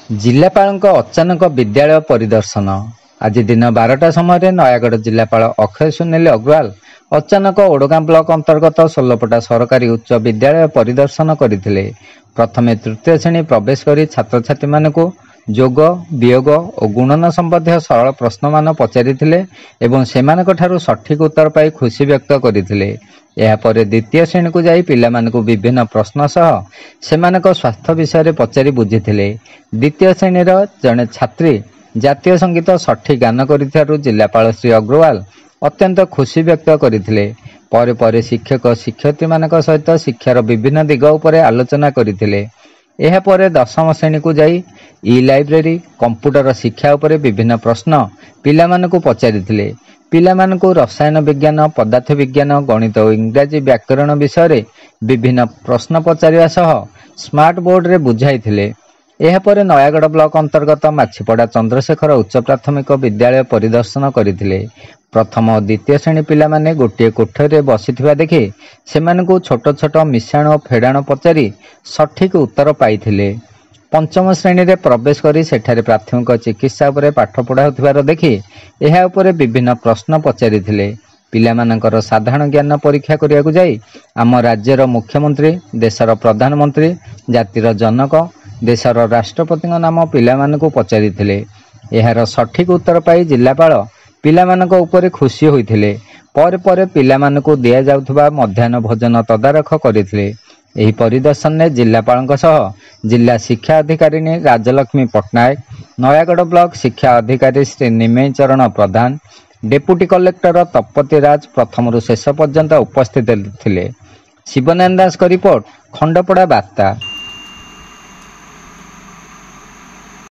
जिलापाल अचानक विद्यालय परिदर्शन। आज दिन 12टा समय नयागढ़ जिलापाल अक्षय सुनील अग्रवाल अचानक ओडगां ब्लॉक अंतर्गत सोलपटा सरकारी उच्च विद्यालय परिदर्शन करते। प्रथमे तृतीय श्रेणी प्रवेश कर छात्र छात्री मानक जोग वियोग और गुणन संबंधी सरल प्रश्न मान पचारिथिले एवं सेमानकठारु सठिक उत्तर पाई खुशी व्यक्त करथिले। यापर द्वितीय श्रेणी को जाई पिलामानकु विभिन्न प्रश्न सह सेमानक स्वास्थ्य विषय पचारि बुझिथिले। द्वितीय श्रेणीर जड़े छात्री जातीय संगीत सठिक गान करिथिबारु जिलापाल श्री अग्रवाल अत्यंत खुशी व्यक्त करथिले। परे परे शिक्षक शिक्षयित्री मानक सहित शिक्षार विभिन्न दिग उपरे आलोचना करथिले। यह पर दशम श्रेणी को जाई ई लाइब्रेरी कंप्यूटर शिक्षा उपरे विभिन्न प्रश्न पिलामानकु पचारिथिले। पिलामानकु रसायन विज्ञान पदार्थ विज्ञान गणित और इंग्राजी व्याकरण विषय विभिन्न प्रश्न पचारिया सह स्मार्ट बोर्ड रे बुझाइथिले। यह पर नयागढ़ ब्लॉक अंतर्गत माछीपड़ा चंद्रशेखर उच्च प्राथमिक विद्यालय परिदर्शन करथिले। प्रथम और द्वितीय श्रेणी पिला माने गोटे कोठरी बसिथिबा देखि सेमानकु छोट छोट मिश्रण और फेडाण पचारि सठिक उत्तर पाइथिले। पंचम श्रेणी रे प्रवेश करी सेठारे प्राथमिक चिकित्सा उपरे पाठ पढ़ाउथिबार देखि एहा उपरे विभिन्न प्रश्न पचारिथिले। पिलामानकर साधारण ज्ञान परीक्षा करियाकु जाई आम राज्यर मुख्यमंत्री देशर प्रधानमंत्री जातिर जनक देशर राष्ट्रपति नाम पिलामानकु पचारिथिले। एहार सठिक उत्तर पाई जिलापाल पिलामानक उपरे खुशी होइथिले। पर पर पिलामानकु दिया जाउथबा मध्याह्न भोजन तदारख करथिले। एही परिदर्शन में जिलापाल सह जिला शिक्षा अधिकारी राजलक्ष्मी पट्टनायक नयागढ़ ब्लॉक शिक्षा अधिकारी श्री निमेय चरण प्रधान डेपुटी कलेक्टर तपति राज प्रथम शेष पर्यंत उपस्थित थिले। शिवनारायण दास का रिपोर्ट खंडपड़ा वार्ता।